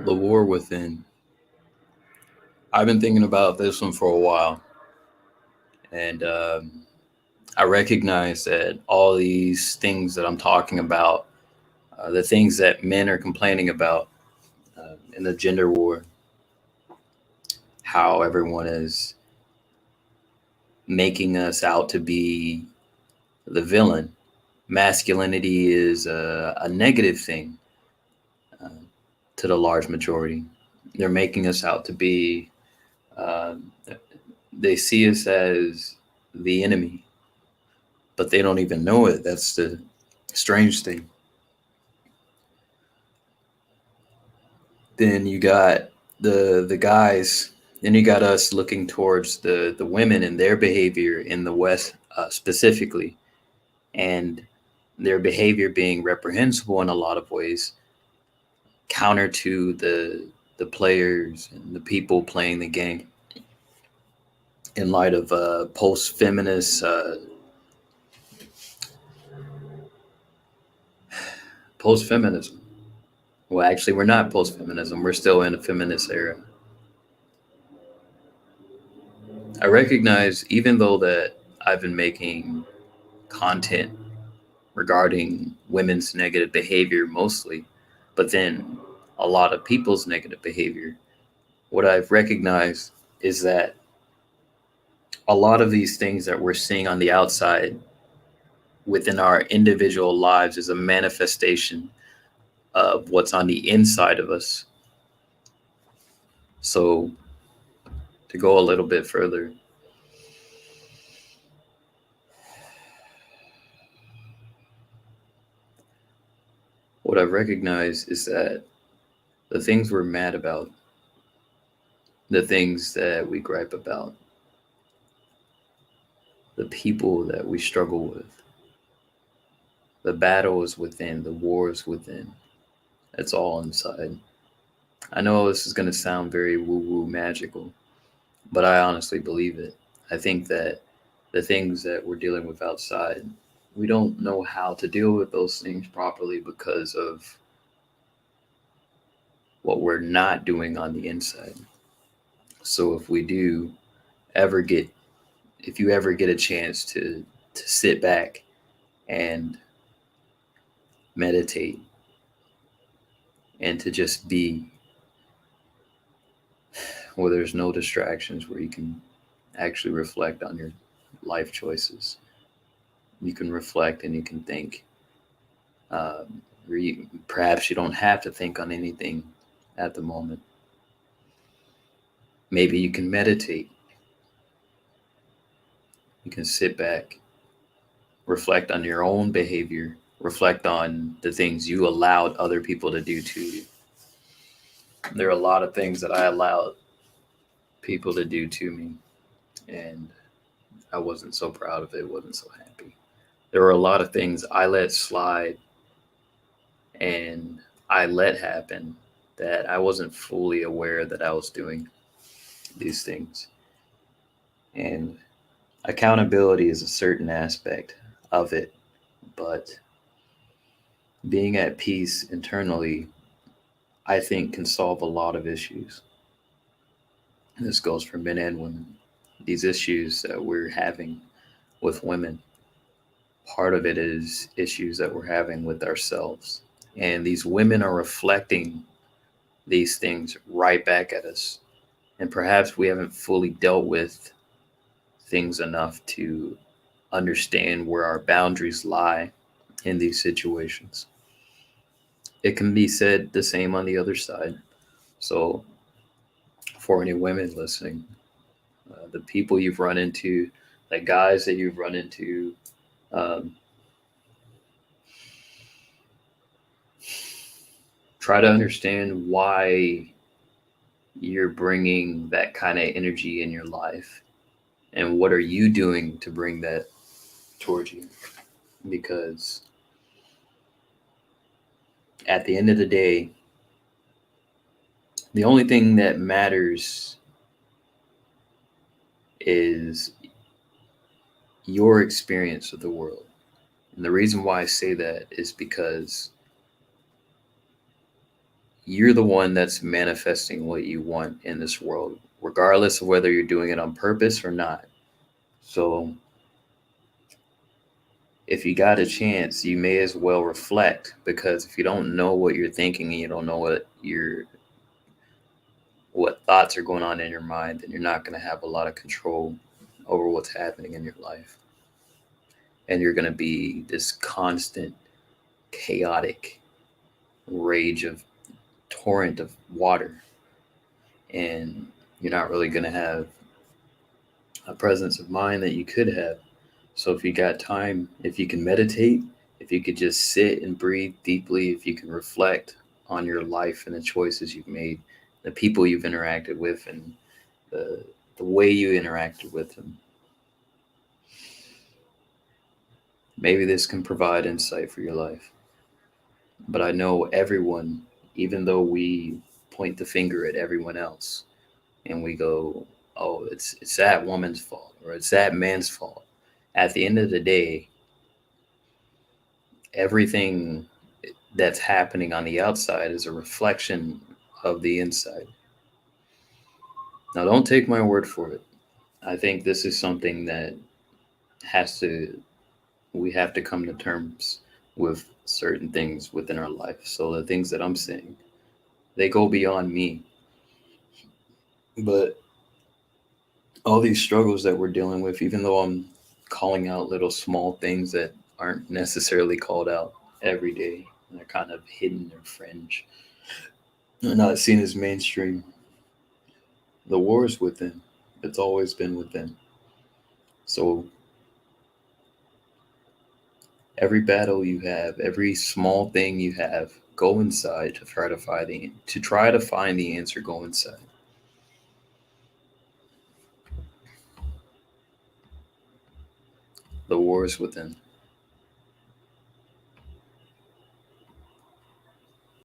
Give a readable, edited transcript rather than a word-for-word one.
The War Within. I've been thinking about this one for a while, and I recognize that all these things that I'm talking about, the things that men are complaining about in the gender war, how everyone is making us out to be the villain. Masculinity is a negative thing uh, to the large majority. They're making us out to be, uh, they see us as the enemy, but they don't even know it. That's the strange thing. Then you got the guys. Then you got us looking towards the women and their behavior in the West specifically, and their behavior being reprehensible in a lot of ways, counter to the players and the people playing the game in light of post feminism. Well, actually, we're not post feminism. We're still in a feminist era. I recognize, even though that I've been making content regarding women's negative behavior mostly, but then a lot of people's negative behavior, what I've recognized is that a lot of these things that we're seeing on the outside within our individual lives is a manifestation of what's on the inside of us. So, to go a little bit further, what I've recognized is that the things we're mad about, the things that we gripe about, the people that we struggle with, the battle is within, the war is within. It's all inside. I know this is going to sound very woo woo magical, but I honestly believe it. I think that the things that we're dealing with outside, we don't know how to deal with those things properly because of what we're not doing on the inside. So if we do ever get, if you ever get a chance to sit back and meditate and to just be where there's no distractions, where you can actually reflect on your life choices, you can reflect and you can think. Um, Perhaps you don't have to think on anything at the moment. Maybe you can meditate. You can sit back, reflect on your own behavior, reflect on the things you allowed other people to do to you. There are a lot of things that I allowed people to do to me, and I wasn't so proud of it, wasn't so happy. There were a lot of things I let slide and I let happen that I wasn't fully aware that I was doing these things. And accountability is a certain aspect of it, but being at peace internally, I think, can solve a lot of issues. This goes for men and women. These issues that we're having with women, part of it is issues that we're having with ourselves. And these women are reflecting these things right back at us. And perhaps we haven't fully dealt with things enough to understand where our boundaries lie in these situations. It can be said the same on the other side. So, for any women listening, the people you've run into, the guys that you've run into, um, try to understand why you're bringing that kind of energy in your life and what are you doing to bring that towards you, because at the end of the day, the only thing that matters is your experience of the world. And the reason why I say that is because you're the one that's manifesting what you want in this world, regardless of whether you're doing it on purpose or not. So if you got a chance, you may as well reflect, because if you don't know what you're thinking and you don't know what thoughts are going on in your mind, then you're not going to have a lot of control over what's happening in your life. And you're going to be this constant, chaotic rage of torrent of water. And you're not really going to have a presence of mind that you could have. So if you got time, if you can meditate, if you could just sit and breathe deeply, if you can reflect on your life and the choices you've made, the people you've interacted with, and the, the way you interacted with them, maybe this can provide insight for your life. But I know everyone, even though we point the finger at everyone else and we go, oh, it's that woman's fault or it's that man's fault. At the end of the day, everything that's happening on the outside is a reflection of the inside. Now, don't take my word for it. I think this is something that has to, we have to come to terms with certain things within our life. So the things that I'm saying, they go beyond me. But all these struggles that we're dealing with, even though I'm calling out little small things that aren't necessarily called out every day, they're kind of hidden or fringe, they're not seen as mainstream. The war is within. It's always been within. So every battle you have, every small thing you have, go inside to try to find the answer. Go inside. The war is within.